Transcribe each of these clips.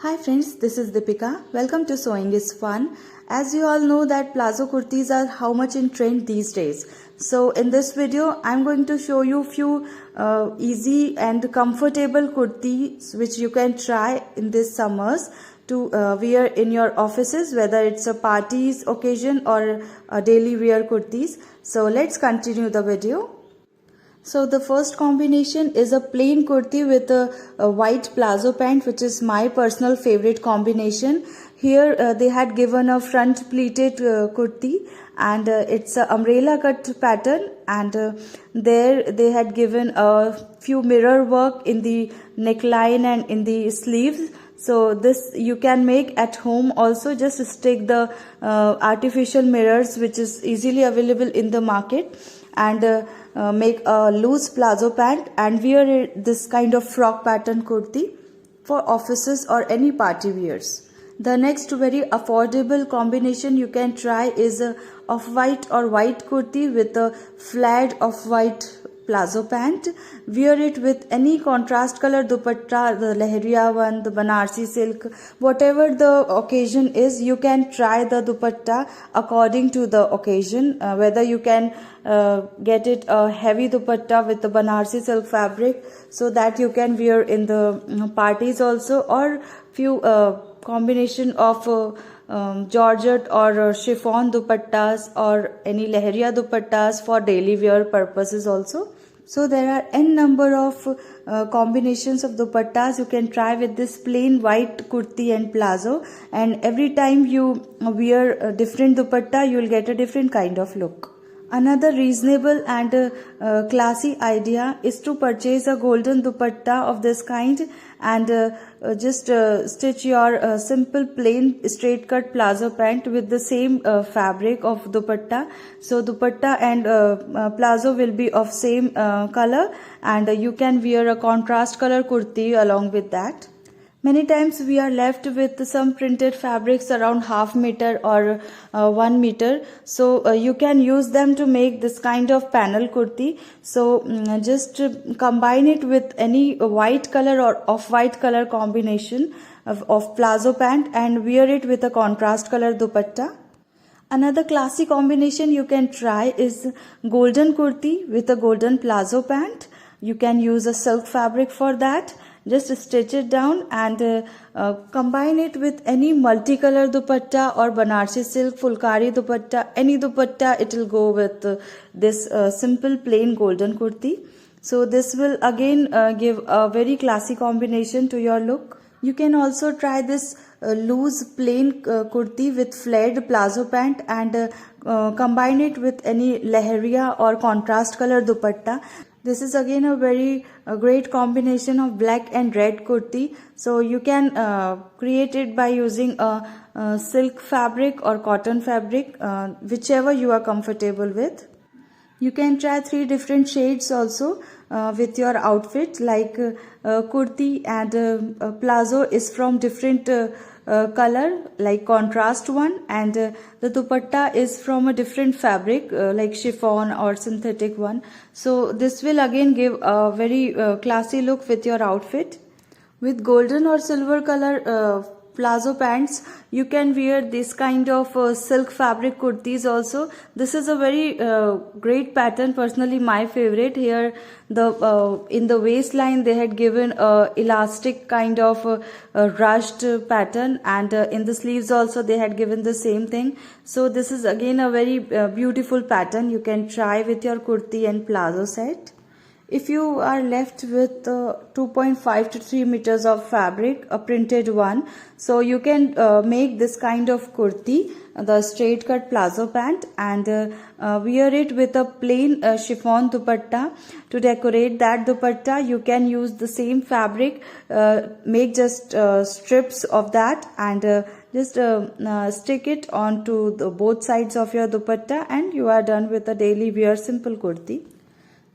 Hi friends, this is Deepika. Welcome to Sewing is Fun. As you all know that plazo kurtis are how much in trend these days. So in this video, I'm going to show you few easy and comfortable kurtis which you can try in this summers to wear in your offices, whether it's a parties occasion or a daily wear kurtis. So let's continue the video. So the first combination is a plain kurti with a white plazo pant, which is my personal favorite combination. Here they had given a front pleated kurti, and it's a umbrella cut pattern, and there they had given a few mirror work in the neckline and in the sleeves. So this you can make at home also. Just stick the artificial mirrors which is easily available in the market, and make a loose plazo pant and wear this kind of frock pattern kurti for offices or any party wears. The next very affordable combination you can try is a off-white or white kurti with a flared off-white plazo pant. Wear it with any contrast color dupatta, the lehriya one, the Banarsi silk, whatever the occasion is. You can try the dupatta according to the occasion, whether you can get it a heavy dupatta with the Banarsi silk fabric, so that you can wear in the parties also, or few combination of georgette or chiffon dupattas or any lehriya dupattas for daily wear purposes also. So there are n number of combinations of dupattas you can try with this plain white kurti and plazo, and every time you wear a different dupatta you will get a different kind of look. Another reasonable and classy idea is to purchase a golden dupatta of this kind and just stitch your simple plain straight cut plazo pant with the same fabric of dupatta. So dupatta and plazo will be of same color, and you can wear a contrast color kurti along with that. Many times we are left with some printed fabrics around half meter or 1 meter. So you can use them to make this kind of panel kurti. So just combine it with any white color or off-white color combination of plazo pant and wear it with a contrast color dupatta. Another classic combination you can try is golden kurti with a golden plazo pant. You can use a silk fabric for that. Just stitch it down and combine it with any multicolor dupatta or Banarsi silk, Fulkari dupatta, any dupatta, it will go with this simple plain golden kurti. So this will again give a very classy combination to your look. You can also try this loose plain kurti with flared plazo pant and combine it with any lehriya or contrast color dupatta. This is again a very great combination of black and red kurti. So you can create it by using a silk fabric or cotton fabric, whichever you are comfortable with. You can try 3 different shades also with your outfit, like kurti and plazo is from different color, like contrast one, and the dupatta is from a different fabric like chiffon or synthetic one. So this will again give a very classy look with your outfit. With golden or silver color plazo pants, you can wear this kind of silk fabric kurtis also. This is a very great pattern, personally my favorite. Here the in the waistline they had given a elastic kind of rushed pattern, and in the sleeves also they had given the same thing. So this is again a very beautiful pattern you can try with your kurti and plazo set. If you are left with 2.5 to 3 meters of fabric, a printed one, so you can make this kind of kurti, the straight cut plazo pant, and wear it with a plain chiffon dupatta. To decorate that dupatta, you can use the same fabric, make just strips of that, and just stick it onto the both sides of your dupatta, and you are done with a daily wear simple kurti.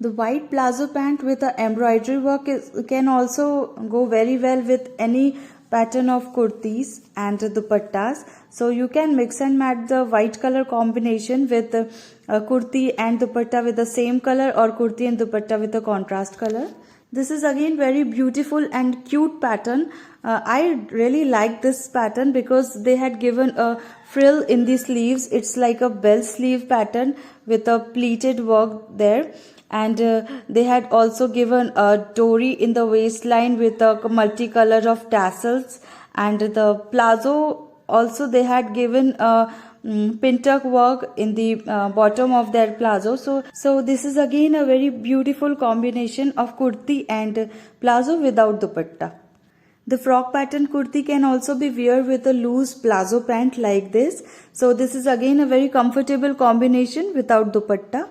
The white plazo pant with the embroidery work can also go very well with any pattern of kurtis and dupattas. So you can mix and match the white color combination with kurti and dupatta with the same color, or kurti and dupatta with the contrast color. This is again very beautiful and cute pattern. I really like this pattern because they had given a frill in the sleeves. It's like a bell sleeve pattern with a pleated work there. And they had also given a dory in the waistline with a multicolor of tassels. And the plazo also they had given a pintuck work in the bottom of their plazo. So this is again a very beautiful combination of kurti and plazo without dupatta. The frock pattern kurti can also be worn with a loose plazo pant like this. So this is again a very comfortable combination without dupatta.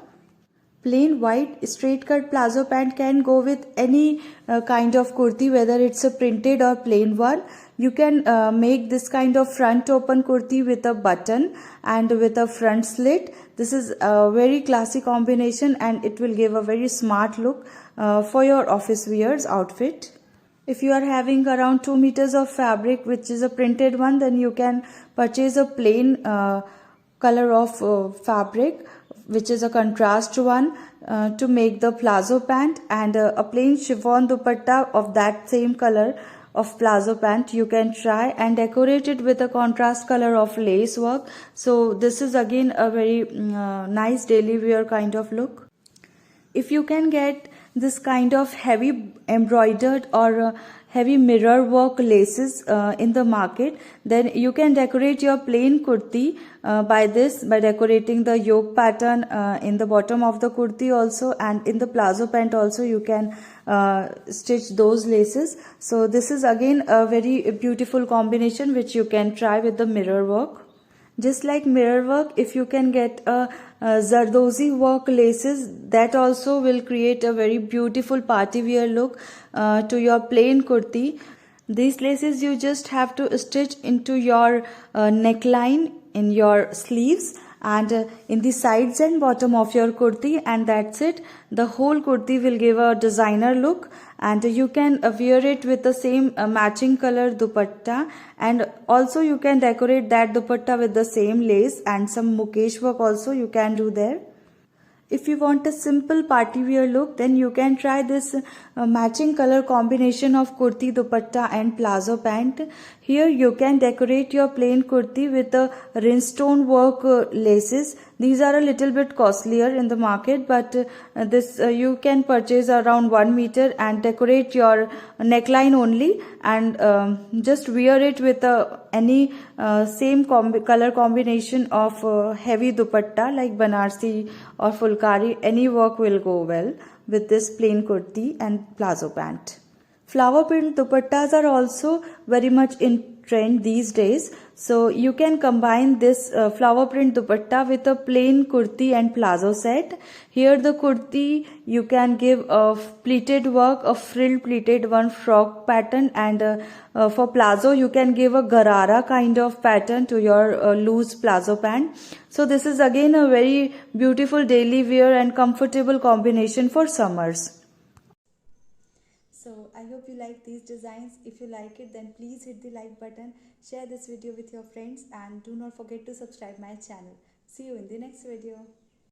Plain white straight cut plazo pant can go with any kind of kurti, whether it's a printed or plain one. You can make this kind of front open kurti with a button and with a front slit. This is a very classy combination and it will give a very smart look for your office wears outfit. If you are having around 2 meters of fabric which is a printed one, then you can purchase a plain color of fabric which is a contrast one to make the plazo pant, and a plain chiffon dupatta of that same color of plazo pant you can try and decorate it with a contrast color of lace work. So this is again a very nice daily wear kind of look. If you can get this kind of heavy embroidered or heavy mirror work laces in the market, then you can decorate your plain kurti by decorating the yoke pattern in the bottom of the kurti also, and in the plazo pant also you can stitch those laces. So this is again a very beautiful combination which you can try with the mirror work. Just like mirror work, if you can get a Zardozi work laces, that also will create a very beautiful party wear look to your plain kurti. These laces you just have to stitch into your neckline, in your sleeves, and in the sides and bottom of your kurti, and that's it. The whole kurti will give a designer look, and you can wear it with the same matching color dupatta, and also you can decorate that dupatta with the same lace and some mukesh work also you can do there. If you want a simple party wear look, then you can try this matching color combination of kurti, dupatta and plazo pant. Here you can decorate your plain kurti with the rhinestone work laces. These are a little bit costlier in the market, but this you can purchase around 1 meter and decorate your neckline only, and just wear it with any same color combination of heavy dupatta like Banarsi or Fulkari. Any work will go well with this plain kurti and plazo pant. Flower print dupattas are also very much in trend these days. So you can combine this flower print dupatta with a plain kurti and plazo set. Here the kurti you can give a pleated work, a frill pleated one frock pattern, and for plazo you can give a garara kind of pattern to your loose plazo pant. So this is again a very beautiful daily wear and comfortable combination for summers. So I hope you like these designs. If you like it, then please hit the like button, share this video with your friends, and do not forget to subscribe my channel. See you in the next video.